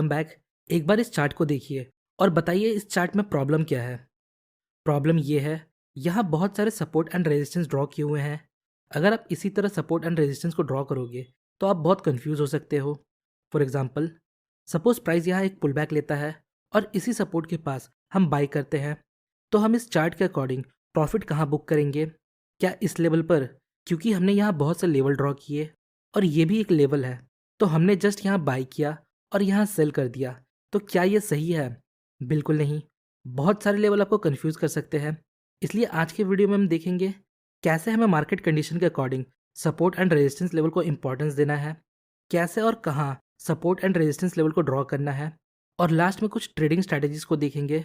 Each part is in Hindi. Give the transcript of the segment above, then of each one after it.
Come back. एक बार इस चार्ट को देखिए और बताइए इस चार्ट में प्रॉब्लम क्या है। प्रॉब्लम ये है, यहाँ बहुत सारे सपोर्ट एंड रेजिस्टेंस ड्रॉ किए हुए हैं। अगर आप इसी तरह सपोर्ट एंड रेजिस्टेंस को ड्रॉ करोगे तो आप बहुत कंफ्यूज हो सकते हो। फॉर एग्जाम्पल, सपोज प्राइस यहाँ एक पुल बैक लेता है और इसी सपोर्ट के पास हम बाई करते हैं, तो हम इस चार्ट के अकॉर्डिंग प्रॉफिट कहाँ बुक करेंगे? क्या इस लेवल पर? क्योंकि हमने यहाँ बहुत से लेवल ड्रॉ किए और ये भी एक लेवल है, तो हमने जस्ट यहाँ बाई किया और यहाँ सेल कर दिया, तो क्या ये सही है? बिल्कुल नहीं। बहुत सारे लेवल आपको कंफ्यूज कर सकते हैं। इसलिए आज के वीडियो में हम देखेंगे कैसे हमें मार्केट कंडीशन के according support and resistance level को इंपॉर्टेंस देना है, कैसे और कहाँ सपोर्ट एंड रेजिस्टेंस लेवल को ड्रॉ करना है, और लास्ट में कुछ ट्रेडिंग स्ट्रैटेजीज को देखेंगे।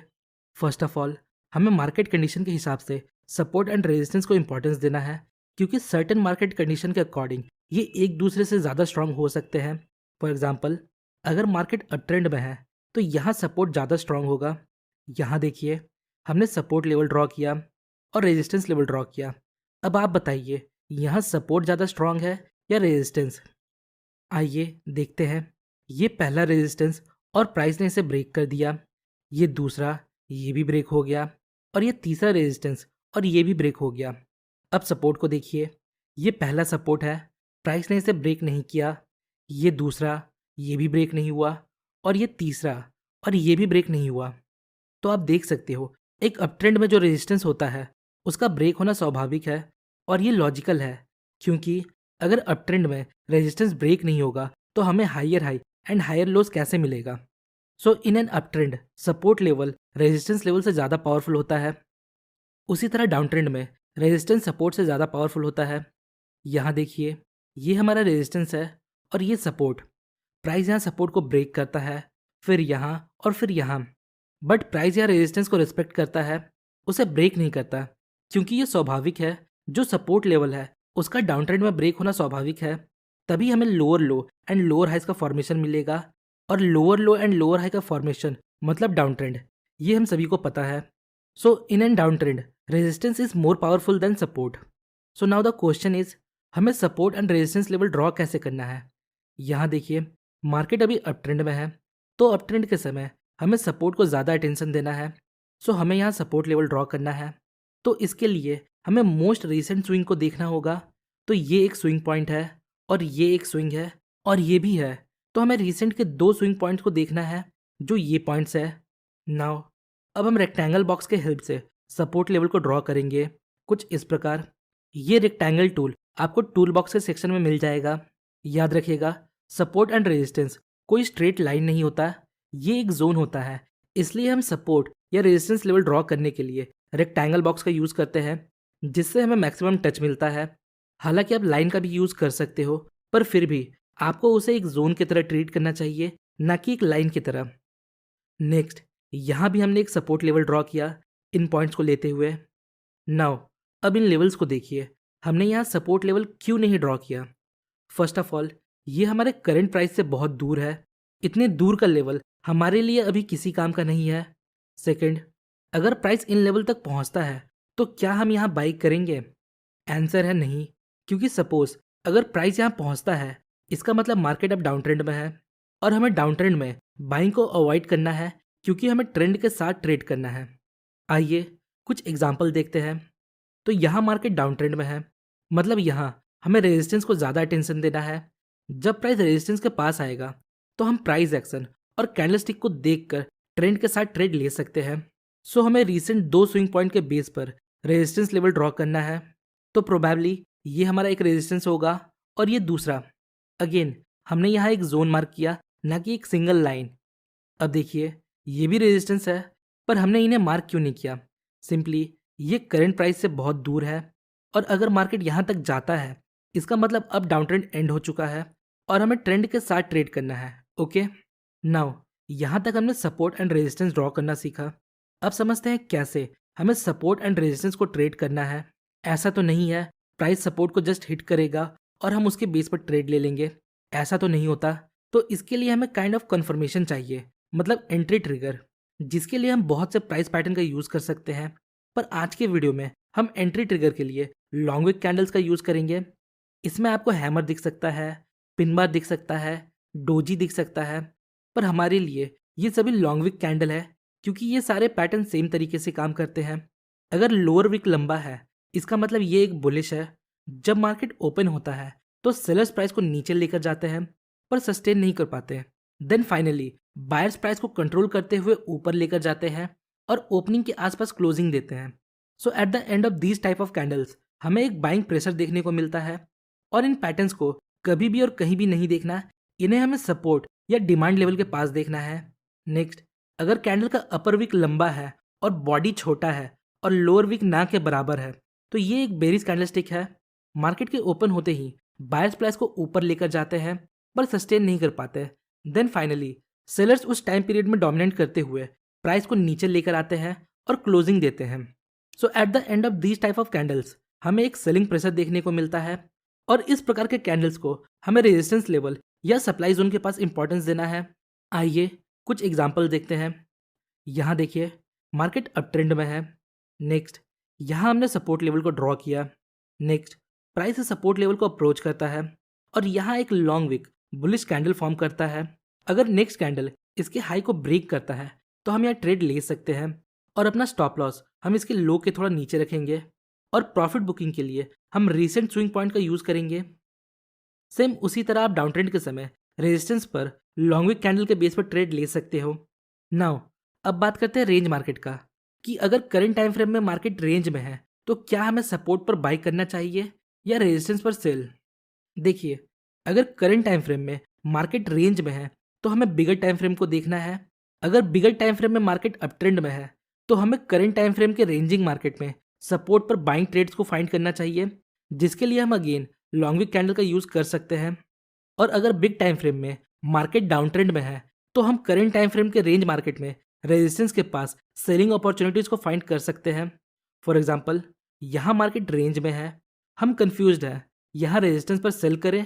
फर्स्ट ऑफ ऑल, हमें मार्केट कंडीशन के हिसाब से सपोर्ट एंड रेजिस्टेंस को इंपॉर्टेंस देना है, क्योंकि सर्टेन मार्केट कंडीशन के अकॉर्डिंग ये एक दूसरे से ज़्यादा स्ट्रांग हो सकते हैं। फॉर एग्जाम्पल, अगर मार्केट अप ट्रेंड में है तो यहाँ सपोर्ट ज़्यादा स्ट्रांग होगा। यहाँ देखिए, हमने सपोर्ट लेवल ड्रॉ किया और रेजिस्टेंस लेवल ड्रॉ किया। अब आप बताइए, यहाँ सपोर्ट ज़्यादा स्ट्रांग है या रेजिस्टेंस? आइए देखते हैं। ये पहला रेजिस्टेंस और प्राइस ने इसे ब्रेक कर दिया। ये दूसरा, ये भी ब्रेक हो गया। और ये तीसरा रेजिस्टेंस और ये भी ब्रेक हो गया। अब सपोर्ट को देखिए, ये पहला सपोर्ट है, प्राइस ने इसे ब्रेक नहीं किया। ये दूसरा, ये भी ब्रेक नहीं हुआ। और ये तीसरा, और ये भी ब्रेक नहीं हुआ। तो आप देख सकते हो, एक अप ट्रेंड में जो रेजिस्टेंस होता है उसका ब्रेक होना स्वाभाविक है और ये लॉजिकल है, क्योंकि अगर अप ट्रेंड में रेजिस्टेंस ब्रेक नहीं होगा तो हमें हाई एंड हायर लोज कैसे मिलेगा? So in an up trend support level resistance level से ज़्यादा पावरफुल होता है। उसी तरह डाउन ट्रेंड में रेजिस्टेंस सपोर्ट से ज़्यादा पावरफुल होता है। यहाँ देखिए, ये हमारा रेजिस्टेंस है और ये सपोर्ट। प्राइस यहाँ सपोर्ट को ब्रेक करता है, फिर यहाँ और फिर यहाँ। बट प्राइस यहाँ रेजिस्टेंस को रिस्पेक्ट करता है, उसे ब्रेक नहीं करता, क्योंकि ये स्वाभाविक है। जो सपोर्ट लेवल है उसका डाउन ट्रेंड में ब्रेक होना स्वाभाविक है, तभी हमें lower low and lower highs का फॉर्मेशन मिलेगा। और lower low and lower high का फॉर्मेशन मतलब डाउन ट्रेंड, ये हम सभी को पता है। So in and down trend resistance is more powerful than support. So now the question is, हमें support and resistance level draw कैसे करना है? यहाँ देखिए, मार्केट अभी अप ट्रेंड में है, तो अप ट्रेंड के समय हमें सपोर्ट को ज़्यादा अटेंशन देना है। सो हमें यहाँ सपोर्ट लेवल ड्रॉ करना है। तो इसके लिए हमें मोस्ट रीसेंट स्विंग को देखना होगा। तो ये एक स्विंग पॉइंट है और ये एक स्विंग है और ये भी है। तो हमें रिसेंट के दो स्विंग पॉइंट्स को देखना है, जो ये पॉइंट्स है। नाउ अब हम रेक्टेंगल बॉक्स के हेल्प से सपोर्ट लेवल को ड्रॉ करेंगे कुछ इस प्रकार। ये रेक्टेंगल टूल आपको टूल बॉक्स के सेक्शन में मिल जाएगा। याद रखिएगा, सपोर्ट एंड रेजिस्टेंस कोई स्ट्रेट लाइन नहीं होता, ये एक जोन होता है। इसलिए हम सपोर्ट या रेजिस्टेंस लेवल ड्रॉ करने के लिए रेक्टेंगल बॉक्स का यूज़ करते हैं, जिससे हमें मैक्सिमम टच मिलता है। हालांकि आप लाइन का भी यूज़ कर सकते हो, पर फिर भी आपको उसे एक जोन की तरह ट्रीट करना चाहिए, ना कि एक लाइन की तरह। नेक्स्ट, यहाँ भी हमने एक सपोर्ट लेवल ड्रॉ किया इन पॉइंट्स को लेते हुए। नाउ अब इन लेवल्स को देखिए, हमने यहाँ सपोर्ट लेवल क्यों नहीं ड्रॉ किया? फर्स्ट ऑफ ऑल, ये हमारे करंट प्राइस से बहुत दूर है। इतने दूर का लेवल हमारे लिए अभी किसी काम का नहीं है। सेकंड, अगर प्राइस इन लेवल तक पहुंचता है तो क्या हम यहाँ बाई करेंगे? आंसर है नहीं, क्योंकि सपोज अगर प्राइस यहाँ पहुंचता है, इसका मतलब मार्केट अब डाउन ट्रेंड में है और हमें डाउन ट्रेंड में बाइंग को अवॉइड करना है, क्योंकि हमें ट्रेंड के साथ ट्रेड करना है। आइए कुछ एग्जाम्पल देखते हैं। तो यहाँ मार्केट डाउन ट्रेंड में है, मतलब यहाँ हमें रेजिस्टेंस को ज़्यादा अटेंशन देना है। जब प्राइस रेजिस्टेंस के पास आएगा तो हम प्राइस एक्शन और कैंडलस्टिक को देखकर ट्रेंड के साथ ट्रेड ले सकते हैं। सो हमें रीसेंट दो स्विंग पॉइंट के बेस पर रेजिस्टेंस लेवल ड्रॉ करना है। तो प्रोबेबली ये हमारा एक रेजिस्टेंस होगा और ये दूसरा। अगेन हमने यहाँ एक जोन मार्क किया, ना कि एक सिंगल लाइन। अब देखिए, ये भी रेजिस्टेंस है, पर हमने इन्हें मार्क क्यों नहीं किया? सिंपली ये करंट प्राइस से बहुत दूर है, और अगर मार्केट यहाँ तक जाता है इसका मतलब अब डाउन ट्रेंड एंड हो चुका है और हमें ट्रेंड के साथ ट्रेड करना है। ओके, नाउ यहाँ तक हमने सपोर्ट एंड रेजिस्टेंस ड्रॉ करना सीखा। अब समझते हैं कैसे हमें सपोर्ट एंड रेजिस्टेंस को ट्रेड करना है। ऐसा तो नहीं है प्राइस सपोर्ट को जस्ट हिट करेगा और हम उसके बेस पर ट्रेड ले लेंगे, ऐसा तो नहीं होता। तो इसके लिए हमें काइंड ऑफ कन्फर्मेशन चाहिए, मतलब एंट्री ट्रिगर, जिसके लिए हम बहुत से प्राइस पैटर्न का यूज़ कर सकते हैं। पर आज के वीडियो में हम एंट्री ट्रिगर के लिए लॉन्ग विक कैंडल्स का यूज़ करेंगे। इसमें आपको हैमर दिख सकता है, पिन बार दिख सकता है, डोजी दिख सकता है। पर हमारे लिए ये सभी लॉन्ग विक कैंडल है, क्योंकि ये सारे पैटर्न सेम तरीके से काम करते हैं। अगर लोअर विक लंबा है, इसका मतलब ये एक बुलिश है। जब मार्केट ओपन होता है तो सेलर्स प्राइस को नीचे लेकर जाते हैं पर सस्टेन नहीं कर पाते। देन फाइनली बायर्स प्राइस को कंट्रोल करते हुए ऊपर लेकर जाते हैं और ओपनिंग के आसपास क्लोजिंग देते हैं। So at the end of these type of candles हमें एक बाइंग प्रेशर देखने को मिलता है, और इन पैटर्न्स को कभी भी और कहीं भी नहीं देखना, इन्हें हमें सपोर्ट या डिमांड लेवल के पास देखना है। नेक्स्ट, अगर कैंडल का अपर विक लंबा है और बॉडी छोटा है और लोअर विक ना के बराबर है, तो ये एक बेरिश कैंडलस्टिक है। मार्केट के ओपन होते ही बायर्स प्राइस को ऊपर लेकर जाते हैं पर सस्टेन नहीं कर पाते। देन फाइनली सेलर्स उस टाइम पीरियड में डोमिनेट करते हुए प्राइस को नीचे लेकर आते हैं और क्लोजिंग देते हैं। So at the end of these type of candles हमें एक सेलिंग प्रेशर देखने को मिलता है, और इस प्रकार के कैंडल्स को हमें रेजिस्टेंस लेवल या सप्लाई जोन के पास इंपॉर्टेंस देना है। आइए कुछ एग्जाम्पल देखते हैं। यहाँ देखिए, मार्केट अप ट्रेंड में है। नेक्स्ट, यहाँ हमने सपोर्ट लेवल को ड्रॉ किया। नेक्स्ट, प्राइस इस सपोर्ट लेवल को अप्रोच करता है और यहाँ एक long wick bullish candle form करता है। अगर नेक्स्ट कैंडल इसके हाई को ब्रेक करता है तो हम यहाँ ट्रेड ले सकते हैं, और अपना स्टॉप लॉस हम इसके लो के थोड़ा नीचे रखेंगे, और प्रॉफिट बुकिंग के लिए हम रीसेंट स्विंग पॉइंट का यूज़ करेंगे। सेम उसी तरह आप डाउन ट्रेंड के समय रेजिस्टेंस पर लॉन्ग विक कैंडल के बेस पर ट्रेड ले सकते हो। नाउ अब बात करते हैं रेंज मार्केट का, कि अगर करंट टाइम फ्रेम में मार्केट रेंज में है तो क्या हमें सपोर्ट पर बाई करना चाहिए या रेजिस्टेंस पर सेल। देखिए, अगर करंट टाइम फ्रेम में मार्केट रेंज में है तो हमें बिगर टाइम फ्रेम को देखना है। अगर बिगर टाइम फ्रेम में मार्केट अप ट्रेंड में है तो हमें करंट टाइम फ्रेम के रेंजिंग मार्केट में सपोर्ट पर बाइंग ट्रेड्स को फाइंड करना चाहिए, जिसके लिए हम अगेन लॉन्ग विक कैंडल का यूज़ कर सकते हैं। और अगर बिग टाइम फ्रेम में मार्केट डाउन ट्रेंड में है तो हम करंट टाइम फ्रेम के रेंज मार्केट में रेजिस्टेंस के पास सेलिंग अपॉर्चुनिटीज़ को फाइंड कर सकते हैं। फॉर एग्जांपल, यहाँ मार्केट रेंज में है, हम कंफ्यूज्ड है, यहाँ रेजिस्टेंस पर सेल करें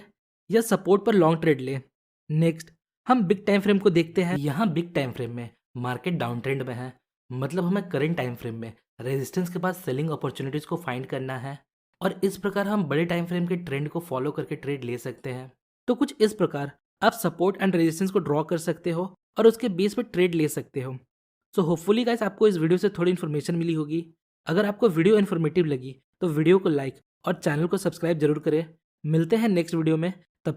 या सपोर्ट पर लॉन्ग ट्रेड लें। नेक्स्ट, हम बिग टाइम फ्रेम को देखते हैं। यहाँ बिग टाइम फ्रेम में मार्केट डाउन ट्रेंड में है, मतलब हमें करंट टाइम फ्रेम में रेजिस्टेंस के पास सेलिंग अपॉर्चुनिटीज़ को फाइंड करना है, और इस प्रकार हम बड़े टाइम फ्रेम के ट्रेंड को फॉलो करके ट्रेड ले सकते हैं। तो कुछ इस प्रकार आप सपोर्ट एंड रेजिस्टेंस को ड्रॉ कर सकते हो और उसके बेस पर ट्रेड ले सकते हो। सो होपफुली गाइस आपको इस वीडियो से थोड़ी इन्फॉर्मेशन मिली होगी। अगर आपको वीडियो इन्फॉर्मेटिव लगी तो वीडियो को लाइक और चैनल को सब्सक्राइब जरूर करें। मिलते हैं नेक्स्ट वीडियो में